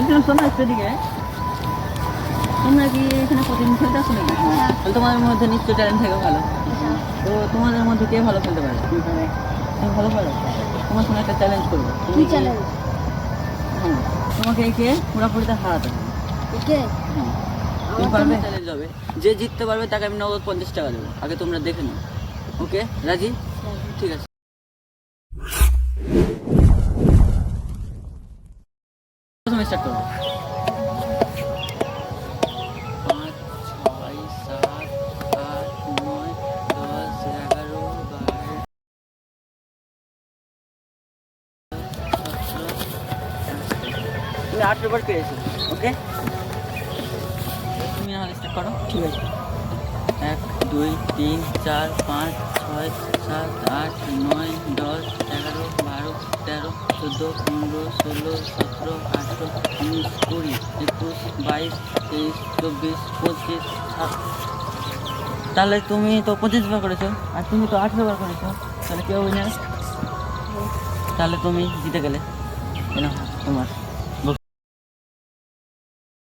বলছিলাম শোনো একটু দিকে, তোমরা কি এখানে প্রতিদিন খেলতে আসো নাকি? তাহলে তোমাদের মধ্যে নিশ্চয়ই ট্যালেন্ট থাকে ভালো। তো তোমাদের মধ্যে কে ভালো খেলতে পারে? তুমি ভালো পারো? তোমার সঙ্গে একটা চ্যালেঞ্জ করবো। তুমি হ্যাঁ, তোমাকে একে পুরোপুরিতে হারাতে হবে। তুমি পারবে? চ্যালেঞ্জ হবে, যে জিততে পারবে তাকে আমি নগদ 50 টাকা দেবো। আগে তোমরা দেখে নাও। ওকে, রাজি? ঠিক আছে, প্রথমে স্টার্ট করো। 5, 6, 7, 8, 9, 10, 11, 12, তুমি 8 বার পেয়েছো। ওকে, তুমি নাহলে স্টার্ট করো। ঠিক আছে, 1, 2, 3, 4, 5, 6, 7, 8, 9, 10, 11, 12, 13, 14, 15, 16, 17, 18, 19, 20, 21, 22, 23, 24, 25, তাহলে তুমি তো 25 বার করেছো আর তুমি তো 18 বার করেছো, তাহলে কেউ উইনার। তাহলে তুমি জিতে গেলে। তোমার